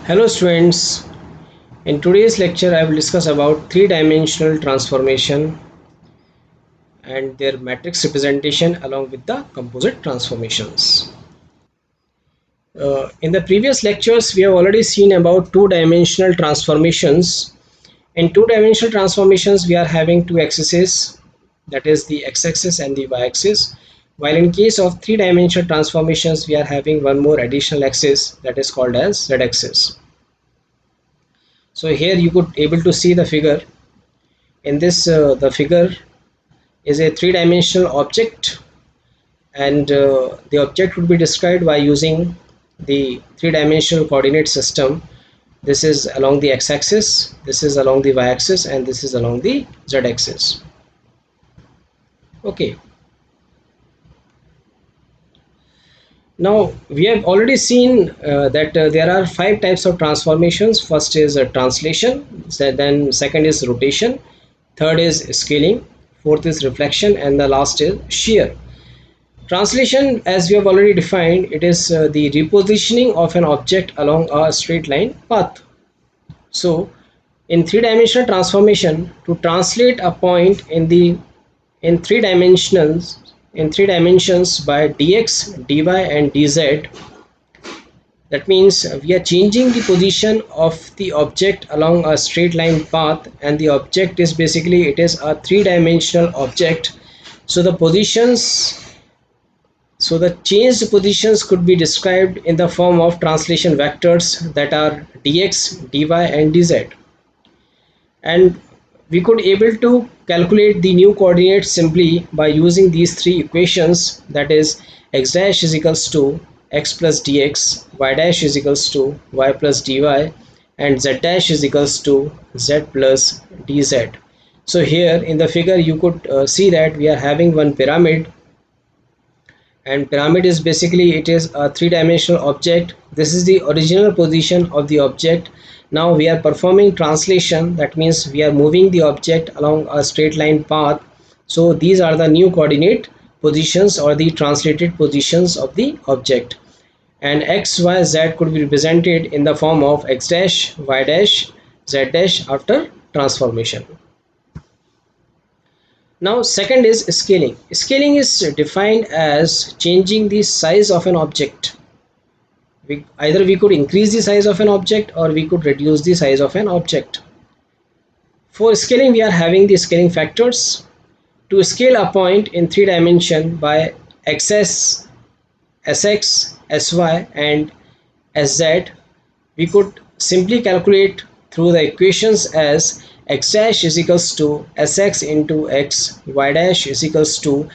Hello students, in today's lecture I will discuss about three-dimensional transformation and their matrix representation along with the composite transformations. In the previous lectures we have already seen about two-dimensional transformations. In two-dimensional transformations we are having two axes, that is the x-axis and the y-axis, while in case of three-dimensional transformations we are having one more additional axis, that is called as z-axis. So here you could able to see the figure. In this the figure is a three-dimensional object, and the object would be described by using the three-dimensional coordinate system. This is along the x-axis, this is along the y-axis, and this is along the z-axis. Okay, now we have already seen that there are five types of transformations. First is translation, then second is rotation, third is scaling, fourth is reflection, and the last is shear. Translation, as we have already defined, it is the repositioning of an object along a straight line path. So in three-dimensional transformation, to translate a point in three dimensions by dx, dy, and dz, that means we are changing the position of the object along a straight line path, and the object is basically, it is a three-dimensional object. So the changed positions could be described in the form of translation vectors, that are dx, dy, and dz. And we could able to calculate the new coordinates simply by using these three equations, that is x dash is equals to x plus dx, y dash is equals to y plus dy, and z dash is equals to z plus dz. So here in the figure you could see that we are having one pyramid, and pyramid is basically, it is a three-dimensional object. This is the original position of the object. Now we are performing translation, that means we are moving the object along a straight line path. So these are the new coordinate positions or the translated positions of the object, and x, y, z could be represented in the form of x dash, y dash, z dash after transformation. Now second is scaling. Scaling is defined as changing the size of an object. Either we could increase the size of an object or we could reduce the size of an object. For scaling we are having the scaling factors. To scale a point in three dimension by xs, sx, sy, and sz, we could simply calculate through the equations as x dash is equals to sx into x, y dash is equals to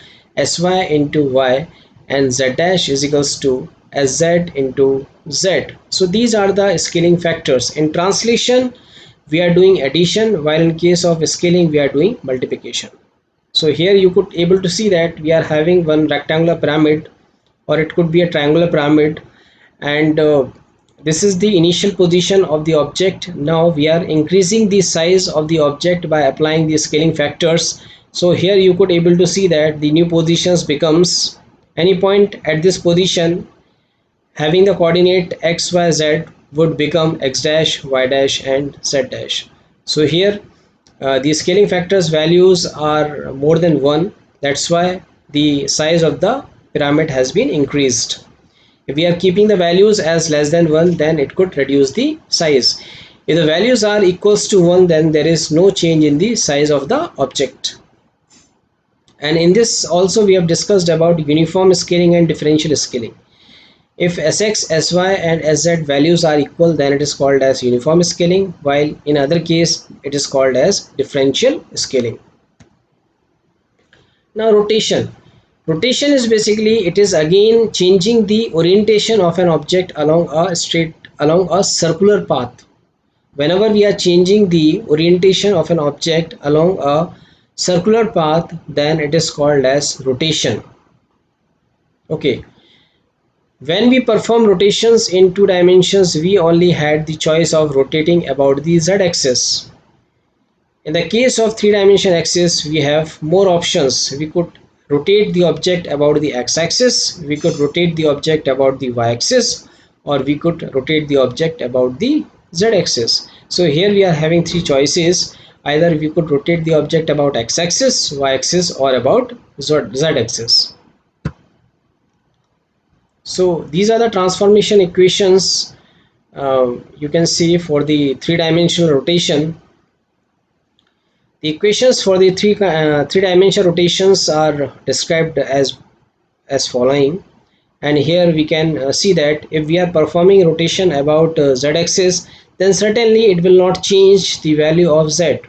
sy into y, and z dash is equals to sz into z. So these are the scaling factors. In translation we are doing addition, while in case of scaling we are doing multiplication. So here you could able to see that we are having one rectangular pyramid, or it could be a triangular pyramid, and this is the initial position of the object. Now we are increasing the size of the object by applying the scaling factors. So here you could able to see that the new positions becomes any point at this position having the coordinate x, y, z would become x dash, y dash, and z dash. So here the scaling factors values are more than 1, that's why the size of the pyramid has been increased. If we are keeping the values as less than 1, then it could reduce the size. If the values are equals to 1, then there is no change in the size of the object. And in this also we have discussed about uniform scaling and differential scaling. If sx, sy, and sz values are equal, then it is called as uniform scaling, while in other case it is called as differential scaling. Now rotation. Rotation is basically, it is again changing the orientation of an object along a circular path. Whenever we are changing the orientation of an object along a circular path, then it is called as rotation. Okay. When we perform rotations in two dimensions, we only had the choice of rotating about the z-axis. In the case of three-dimensional axis, we have more options. We could rotate the object about the x-axis, we could rotate the object about the y-axis, or we could rotate the object about the z-axis. So here we are having three choices. Either we could rotate the object about x-axis, y-axis, or about z-axis. So these are the transformation equations you can see for the three-dimensional rotation. The equations for the three-dimensional rotations are described as following. And here we can see that if we are performing rotation about z-axis, then certainly it will not change the value of z.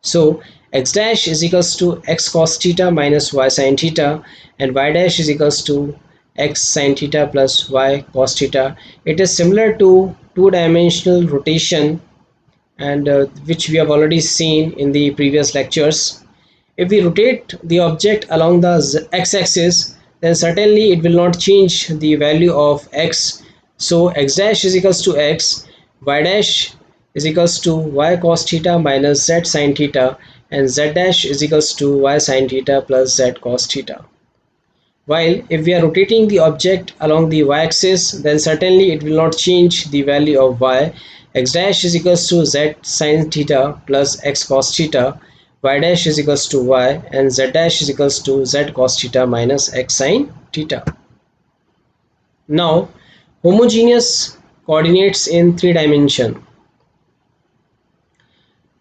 So x dash is equals to x cos theta minus y sin theta, and y dash is equals to x sin theta plus y cos theta. It is similar to two-dimensional rotation, and which we have already seen in the previous lectures. If we rotate the object along the x-axis, then certainly it will not change the value of x. So x dash is equals to x, y dash is equals to y cos theta minus z sin theta, and z dash is equals to y sin theta plus z cos theta. While if we are rotating the object along the y-axis, then certainly it will not change the value of y. X dash is equals to z sin theta plus x cos theta, y dash is equals to y, and z dash is equals to z cos theta minus x sin theta. Now, homogeneous coordinates in three dimension.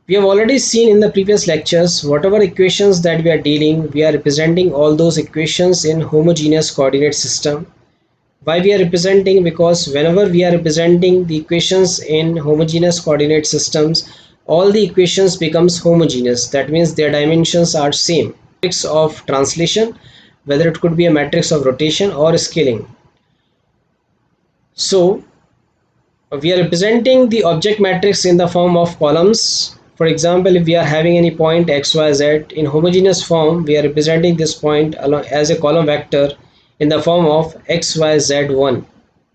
We have already seen in the previous lectures, whatever equations that we are dealing, we are representing all those equations in homogeneous coordinate system. Why we are representing? Because whenever we are representing the equations in homogeneous coordinate systems, all the equations becomes homogeneous. That means their dimensions are same. Matrix of translation, whether it could be a matrix of rotation or scaling. So we are representing the object matrix in the form of columns. For example, if we are having any point x, y, z in homogeneous form, we are representing this point along as a column vector in the form of x, y, z, 1.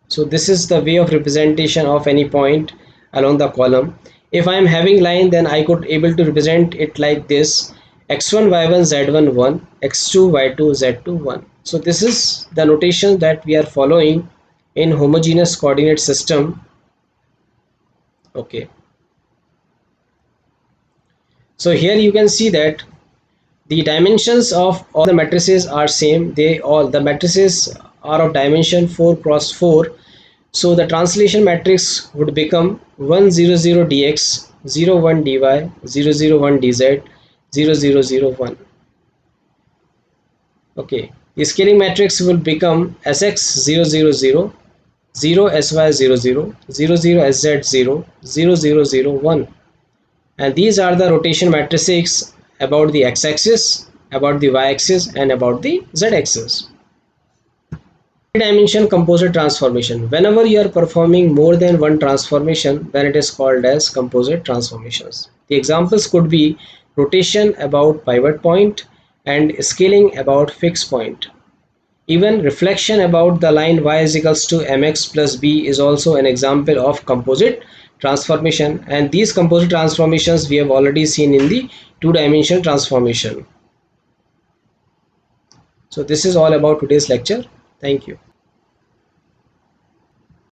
So this is the way of representation of any point along the column. If I am having line, then I could able to represent it like this: x1, y1, z1, 1, x2, y2, z2, 1. So this is the notation that we are following in homogeneous coordinate system. Okay. So here you can see that the dimensions of all the matrices are same. The matrices are of dimension 4 cross 4. So the translation matrix would become 1 0 0 dx, 0 1 dy, 0 0 1 dz, 0 0 0 1. Okay. The scaling matrix will become sx 0 0 0, 0 sy 0 0, 0 0 sz 0, 0 0 0 1. And these are the rotation matrices about the x-axis, about the y-axis, and about the z-axis. Three-dimensional composite transformation. Whenever you are performing more than one transformation, then it is called as composite transformations. The examples could be rotation about pivot point and scaling about fixed point. Even reflection about the line y is equals to mx plus b is also an example of composite transformation, and these composite transformations we have already seen in the two-dimensional transformation. So this is all about today's lecture. Thank you.